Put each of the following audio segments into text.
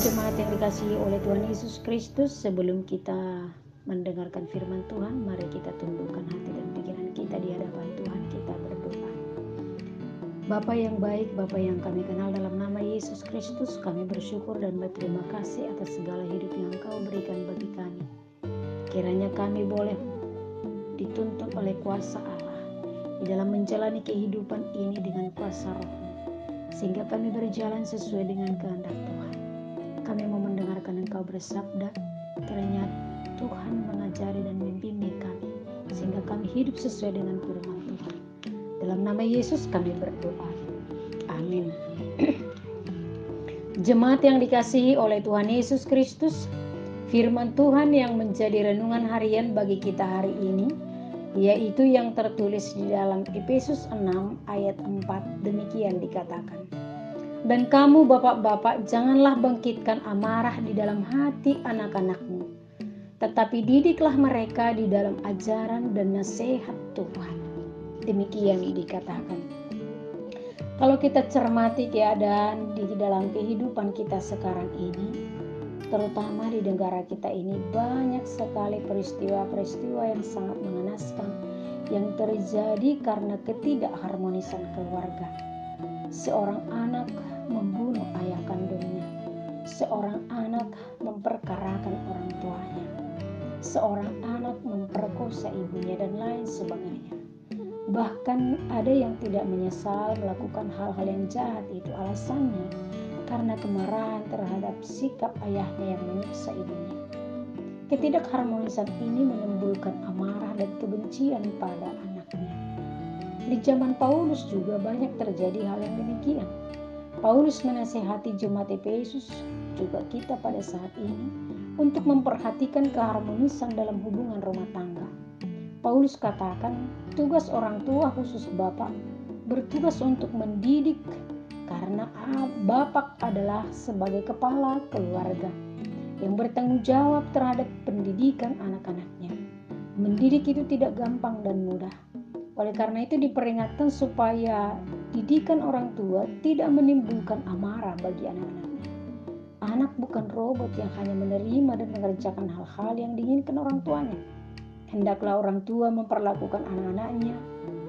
Jemaat yang dikasihi oleh Tuhan Yesus Kristus, sebelum kita mendengarkan firman Tuhan, mari kita tundukkan hati dan pikiran kita di hadapan Tuhan. Kita berdoa. Bapa yang baik, Bapa yang kami kenal, dalam nama Yesus Kristus kami bersyukur dan berterima kasih atas segala hidup yang Engkau berikan bagi kami. Kiranya kami boleh dituntun oleh kuasa Allah di dalam menjalani kehidupan ini dengan kuasa Roh-Mu, sehingga kami berjalan sesuai dengan kehendak Tuhan. Kami mau mendengarkan Engkau bersabda, kiranya Tuhan mengajari dan membimbing kami, sehingga kami hidup sesuai dengan firman Tuhan. Dalam nama Yesus kami berdoa. Amin. Jemaat yang dikasihi oleh Tuhan Yesus Kristus, firman Tuhan yang menjadi renungan harian bagi kita hari ini, yaitu yang tertulis di dalam Efesus 6 ayat 4, demikian dikatakan. Dan kamu bapak-bapak, janganlah bangkitkan amarah di dalam hati anak-anakmu, tetapi didiklah mereka di dalam ajaran dan nasihat Tuhan. Demikian dikatakan. Kalau kita cermati keadaan di dalam kehidupan kita sekarang ini, terutama di negara kita ini, banyak sekali peristiwa-peristiwa yang sangat mengenaskan yang terjadi karena ketidakharmonisan keluarga. Seorang anak membunuh ayah kandungnya, seorang anak memperkarakan orang tuanya, seorang anak memperkosa ibunya, dan lain sebagainya. Bahkan ada yang tidak menyesal melakukan hal-hal yang jahat, itu alasannya karena kemarahan terhadap sikap ayahnya yang menyiksa ibunya. Ketidakharmonisan ini menimbulkan amarah dan kebencian pada anaknya. Di zaman Paulus juga banyak terjadi hal yang demikian. Paulus menasihati jemaat Efesus, juga kita pada saat ini, untuk memperhatikan keharmonisan dalam hubungan rumah tangga. Paulus katakan, tugas orang tua khusus bapak bertugas untuk mendidik, karena bapak adalah sebagai kepala keluarga yang bertanggung jawab terhadap pendidikan anak-anaknya. Mendidik itu tidak gampang dan mudah. Oleh karena itu diperingatkan supaya didikan orang tua tidak menimbulkan amarah bagi anak-anaknya. Anak bukan robot yang hanya menerima dan mengerjakan hal-hal yang diinginkan orang tuanya. Hendaklah orang tua memperlakukan anak-anaknya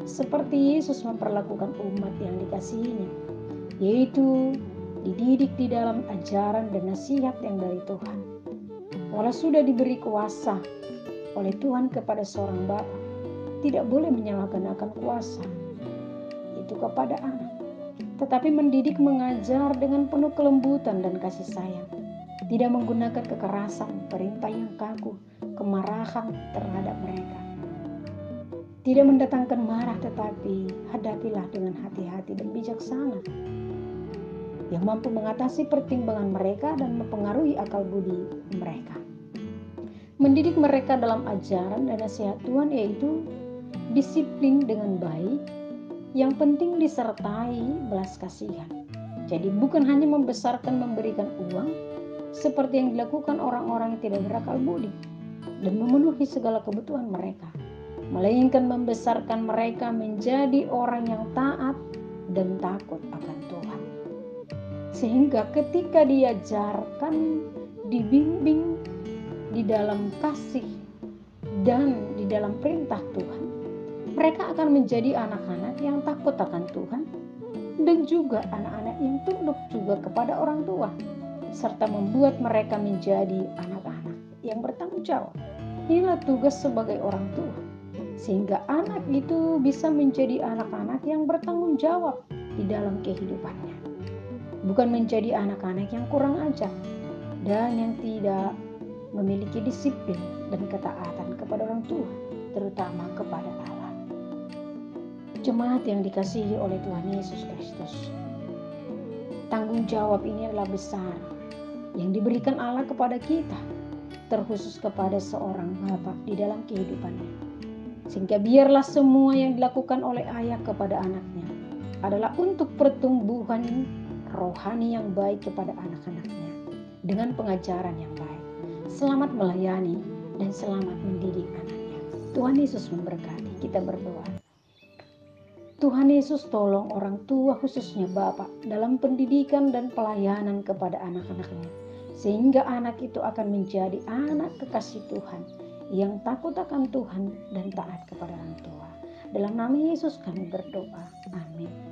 seperti Yesus memperlakukan umat yang dikasihinya, yaitu dididik di dalam ajaran dan nasihat yang dari Tuhan. Walau sudah diberi kuasa oleh Tuhan kepada seorang bapa, tidak boleh menyalahgunakan kuasa itu kepada anak, tetapi mendidik, mengajar dengan penuh kelembutan dan kasih sayang, tidak menggunakan kekerasan, perintah yang kaku, kemarahan terhadap mereka. Tidak mendatangkan marah, tetapi hadapilah dengan hati-hati dan bijaksana, yang mampu mengatasi pertimbangan mereka dan mempengaruhi akal budi mereka. Mendidik mereka dalam ajaran dan nasihat Tuhan, yaitu disiplin dengan baik, yang penting disertai belas kasihan. Jadi bukan hanya membesarkan, memberikan uang seperti yang dilakukan orang-orang yang tidak berakal budi dan memenuhi segala kebutuhan mereka, melainkan membesarkan mereka menjadi orang yang taat dan takut akan Tuhan. Sehingga ketika diajarkan, dibimbing di dalam kasih dan di dalam perintah Tuhan, mereka akan menjadi anak-anak yang takut akan Tuhan dan juga anak-anak yang tunduk juga kepada orang tua, serta membuat mereka menjadi anak-anak yang bertanggung jawab. Inilah tugas sebagai orang tua, sehingga anak itu bisa menjadi anak-anak yang bertanggung jawab di dalam kehidupannya, bukan menjadi anak-anak yang kurang ajar dan yang tidak memiliki disiplin dan ketaatan kepada orang tua, terutama kepada Allah. Jemaat yang dikasihi oleh Tuhan Yesus Kristus, tanggung jawab ini adalah besar yang diberikan Allah kepada kita, terkhusus kepada seorang bapa di dalam kehidupannya. Sehingga biarlah semua yang dilakukan oleh ayah kepada anaknya adalah untuk pertumbuhan rohani yang baik kepada anak-anaknya, dengan pengajaran yang baik. Selamat melayani dan selamat mendidik anaknya. Tuhan Yesus memberkati. Kita berdoa. Tuhan Yesus, tolong orang tua khususnya Bapak dalam pendidikan dan pelayanan kepada anak-anaknya. sehingga anak itu akan menjadi anak kekasih Tuhan yang takut akan Tuhan dan taat kepada orang tua. Dalam nama Yesus kami berdoa. Amin.